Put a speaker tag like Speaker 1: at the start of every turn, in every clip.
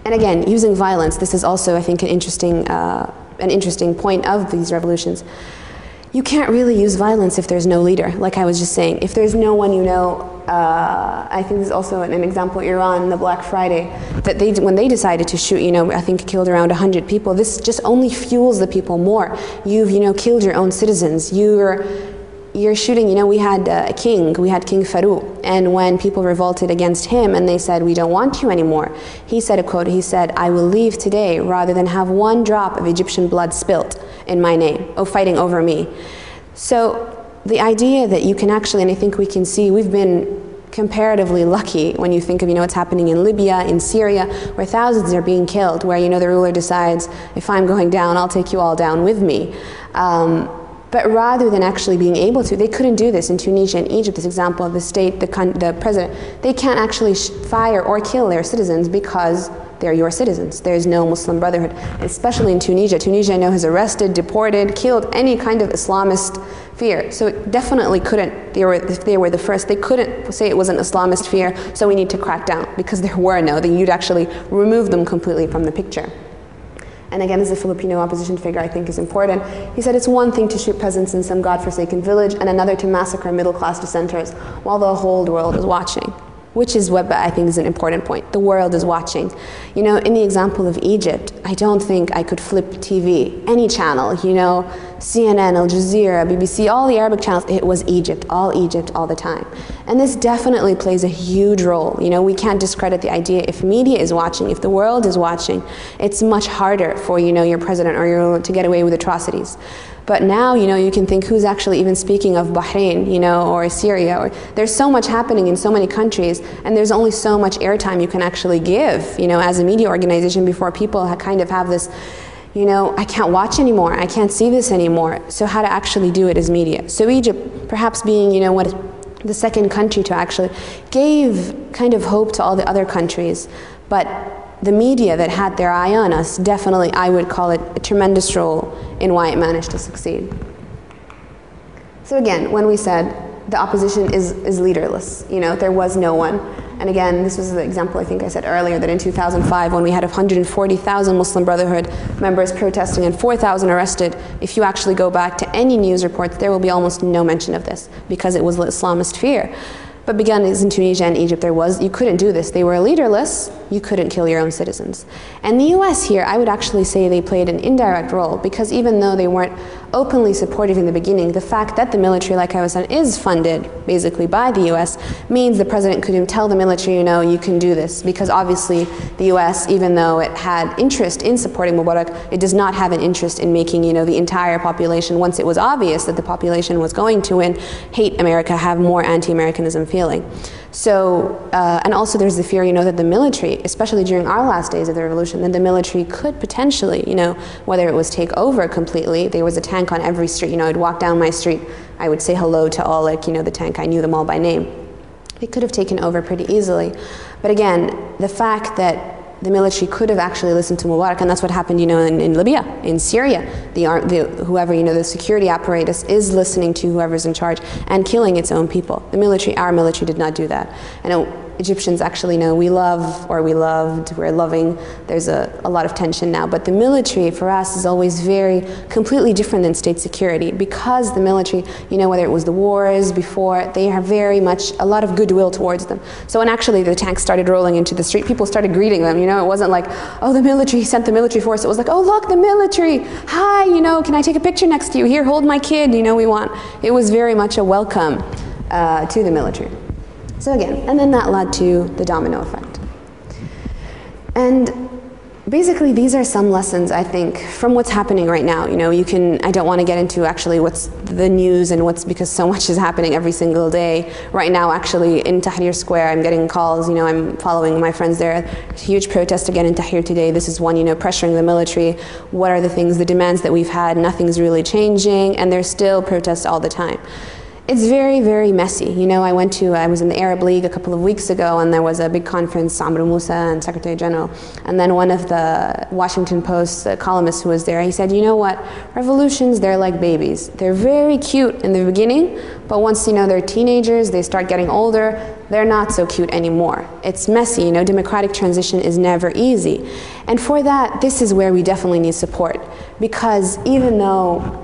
Speaker 1: And again, using violence, this is also, I think, an interesting point of these revolutions. You can't really use violence if there's no leader, like I was just saying. If there's no one you know, I think there's also an example, Iran, the Black Friday, that when they decided to shoot, I think killed around 100 people, this just only fuels the people more. You've, killed your own citizens. You're shooting, we had King Farouk, and when people revolted against him and they said, we don't want you anymore, he said a quote, he said, I will leave today rather than have one drop of Egyptian blood spilt in my name, fighting over me. So the idea that you can actually, and I think we can see, we've been comparatively lucky when you think of what's happening in Libya, in Syria, where thousands are being killed, where the ruler decides, if I'm going down, I'll take you all down with me. But rather than actually being able to, they couldn't do this in Tunisia and Egypt, this example of the state, the president, they can't actually fire or kill their citizens because they're your citizens. There's no Muslim Brotherhood, especially in Tunisia. Tunisia, I know, has arrested, deported, killed any kind of Islamist fear. So it definitely couldn't, if they were the first, they couldn't say it was an Islamist fear, so we need to crack down, because there were no, then you'd actually remove them completely from the picture. And again, as a Filipino opposition figure, I think is important. He said it's one thing to shoot peasants in some godforsaken village and another to massacre middle-class dissenters while the whole world is watching. Which is what I think is an important point. The world is watching. In the example of Egypt, I don't think I could flip TV, any channel, CNN, Al Jazeera, BBC, all the Arabic channels, it was Egypt all the time. And this definitely plays a huge role. We can't discredit the idea if media is watching, if the world is watching, it's much harder for, your president or your ruler to get away with atrocities. But now, you can think who's actually even speaking of Bahrain, or Syria. There's so much happening in so many countries, and there's only so much airtime you can actually give, as a media organization before people kind of have this, I can't watch anymore, I can't see this anymore. So how to actually do it is media. So Egypt, perhaps being, the second country to actually gave kind of hope to all the other countries, but the media that had their eye on us, definitely, I would call it a tremendous role in why it managed to succeed. So again, when we said the opposition is leaderless, there was no one. And again, this was the example I think I said earlier, that in 2005, when we had 140,000 Muslim Brotherhood members protesting and 4,000 arrested, if you actually go back to any news reports, there will be almost no mention of this, because it was Islamist fear. But began in Tunisia and Egypt, you couldn't do this. They were leaderless, you couldn't kill your own citizens. And the US here, I would actually say they played an indirect role, because even though they weren't openly supportive in the beginning, the fact that the military, like I was saying, is funded basically by the US means the president could tell the military, you can do this. Because obviously the US, even though it had interest in supporting Mubarak, it does not have an interest in making, the entire population, once it was obvious that the population was going to win, hate America, have more anti-Americanism feeling. So, and also there's the fear, that the military, especially during our last days of the revolution, that the military could potentially, whether it was take over completely, there was a tank on every street, I'd walk down my street, I would say hello to all, the tank, I knew them all by name. They could have taken over pretty easily. But again, the fact that the military could have actually listened to Mubarak, and that's what happened, in Libya, in Syria. Whoever, the security apparatus is listening to whoever's in charge and killing its own people. The military, our military, did not do that. I know Egyptians actually know we're loving, there's a lot of tension now, but the military for us is always completely different than state security, because the military, whether it was the wars before, they have very much a lot of goodwill towards them. So when actually the tanks started rolling into the street, people started greeting them, it wasn't like, oh, the military sent the military force, it was like, oh, look, the military, hi, can I take a picture next to you, here, hold my kid, it was very much a welcome to the military. So again, and then that led to the domino effect. And basically these are some lessons, I think, from what's happening right now. I don't want to get into actually what's the news and because so much is happening every single day. Right now, actually, in Tahrir Square, I'm getting calls, I'm following my friends there. Huge protest again in Tahrir today. This is one, pressuring the military. What are the demands that we've had? Nothing's really changing, and there's still protests all the time. It's very, very messy. You know, I was in the Arab League a couple of weeks ago, and there was a big conference, Amr Moussa and Secretary General, and then one of the Washington Post columnists who was there, he said, you know what, revolutions, they're like babies. They're very cute in the beginning, but once, you know, they're teenagers, they start getting older, they're not so cute anymore. It's messy, you know, democratic transition is never easy. And for that, this is where we definitely need support, because even though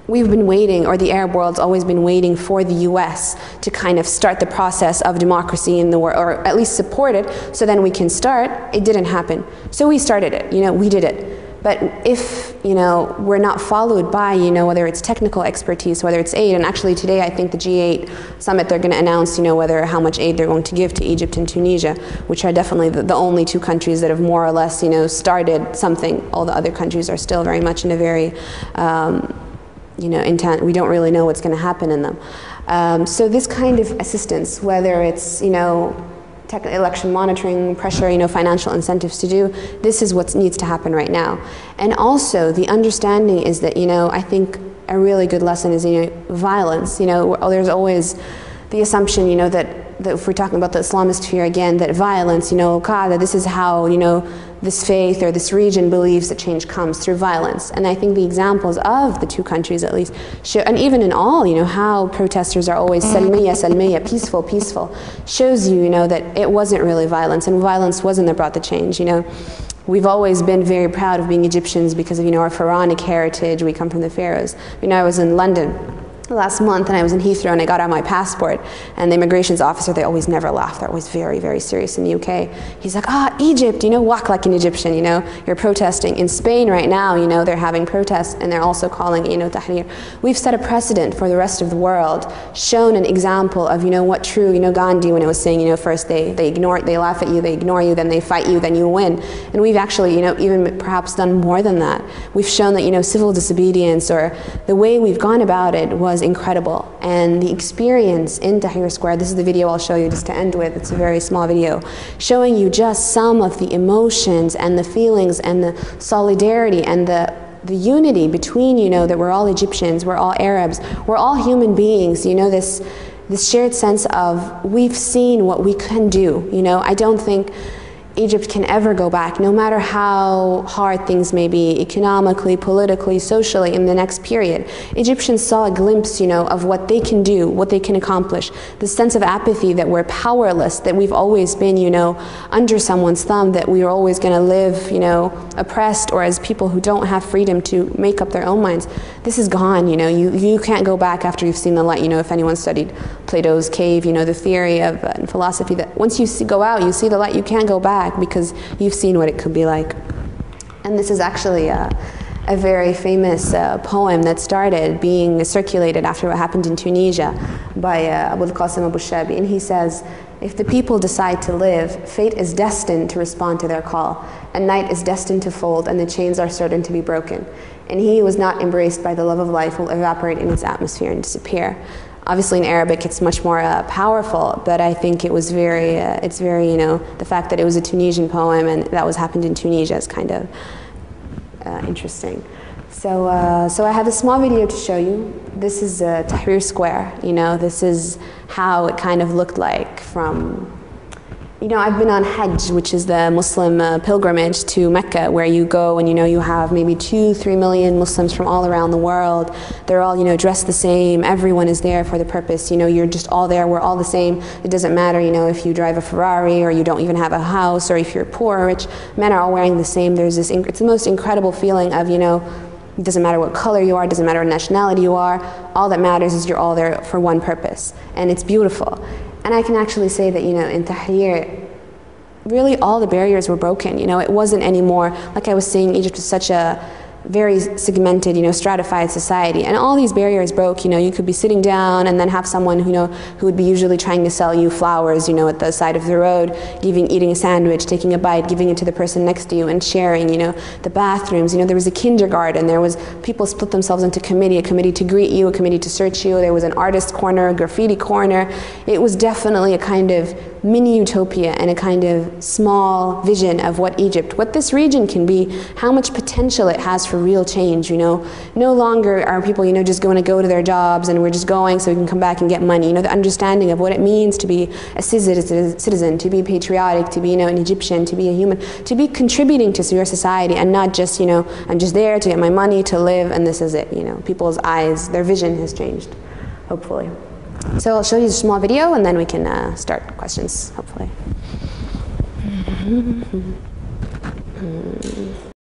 Speaker 1: we've been waiting, or the Arab world's always been waiting for the US to kind of start the process of democracy in the world, or at least support it, so then we can start. It didn't happen. So we started it, you know, we did it. But if, you know, we're not followed by, you know, whether it's technical expertise, whether it's aid, and actually today I think the G8 summit, they're going to announce, you know, how much aid they're going to give to Egypt and Tunisia, which are definitely the only two countries that have more or less, you know, started something. All the other countries are still very much in a very, you know, intent. We don't really know what's going to happen in them. So this kind of assistance, whether it's, you know, election monitoring, pressure, you know, financial incentives to do, this is what needs to happen right now. And also the understanding is that, you know, I think a really good lesson is, you know, violence. You know, there's always the assumption, you know, that if we're talking about the Islamist fear again, that violence, you know, this is how, you know, this faith or this region believes that change comes through violence. And I think the examples of the two countries at least show, and even in all, you know, how protesters are always salmiya, salmiya, peaceful, peaceful, shows you, you know, that it wasn't really violence, and violence wasn't that brought the change, you know. We've always been very proud of being Egyptians because of, you know, our pharaonic heritage. We come from the pharaohs. You know, I was in London last month, and I was in Heathrow, and I got out my passport, and the immigrations officer, they always never laugh. They're always very, very serious in the UK. He's like, Egypt, you know, walk like an Egyptian, you know, you're protesting. In Spain right now, you know, they're having protests, and they're also calling, you know, tahrir. We've set a precedent for the rest of the world, shown an example of, you know, what true, you know, Gandhi, when it was saying, you know, first they ignore, they laugh at you, they ignore you, then they fight you, then you win. And we've actually, you know, even perhaps done more than that. We've shown that, you know, civil disobedience, or the way we've gone about it, was incredible. And the experience in Tahrir Square, this is the video I'll show you just to end with. It's a very small video showing you just some of the emotions and the feelings and the solidarity and the unity between, you know, that we're all Egyptians, we're all Arabs, we're all human beings, you know, this shared sense of we've seen what we can do, you know. I don't think Egypt can ever go back, no matter how hard things may be, economically, politically, socially, in the next period. Egyptians saw a glimpse, you know, of what they can do, what they can accomplish. The sense of apathy that we're powerless, that we've always been, you know, under someone's thumb, that we are always going to live, you know, oppressed, or as people who don't have freedom to make up their own minds. This is gone, you know. You can't go back after you've seen the light. You know, if anyone studied Plato's cave, you know, the theory of philosophy, that once you go out, you see the light, you can't go back, because you've seen what it could be like. And this is actually a very famous poem that started being circulated after what happened in Tunisia by Abu al-Qasim Abu Shabi. And he says, if the people decide to live, fate is destined to respond to their call, and night is destined to fold, and the chains are certain to be broken. And he who was not embraced by the love of life will evaporate in its atmosphere and disappear. Obviously in Arabic it's much more powerful, but I think it was very, it's very, you know, the fact that it was a Tunisian poem and that was happened in Tunisia is kind of interesting. So I have a small video to show you. This is Tahrir Square, you know, this is how it kind of looked like from, you know, I've been on Hajj, which is the Muslim pilgrimage to Mecca, where you go and, you know, you have maybe 2-3 million Muslims from all around the world. They're all, you know, dressed the same. Everyone is there for the purpose. You know, you're just all there. We're all the same. It doesn't matter, you know, if you drive a Ferrari or you don't even have a house, or if you're poor or rich. Men are all wearing the same. There's this, it's the most incredible feeling of, you know, it doesn't matter what color you are, it doesn't matter what nationality you are. All that matters is you're all there for one purpose. And it's beautiful. And I can actually say that, you know, in Tahrir, really all the barriers were broken. You know, it wasn't anymore, like I was saying, Egypt was such a very segmented, you know, stratified society, and all these barriers broke. You know, you could be sitting down and then have someone who, you know, who would be usually trying to sell you flowers, you know, at the side of the road, eating a sandwich, taking a bite, giving it to the person next to you, and sharing. You know, the bathrooms. You know, there was a kindergarten. There was people split themselves into a committee to greet you, a committee to search you. There was an artist corner, a graffiti corner. It was definitely a kind of mini utopia and a kind of small vision of what Egypt, what this region can be, how much potential it has for real change, you know. No longer are people, you know, just going to go to their jobs and we're just going so we can come back and get money. You know, the understanding of what it means to be a citizen, to be patriotic, to be, you know, an Egyptian, to be a human, to be contributing to your society and not just, you know, I'm just there to get my money, to live, and this is it, you know. People's eyes, their vision has changed, hopefully. So I'll show you a small video and then we can start questions, hopefully.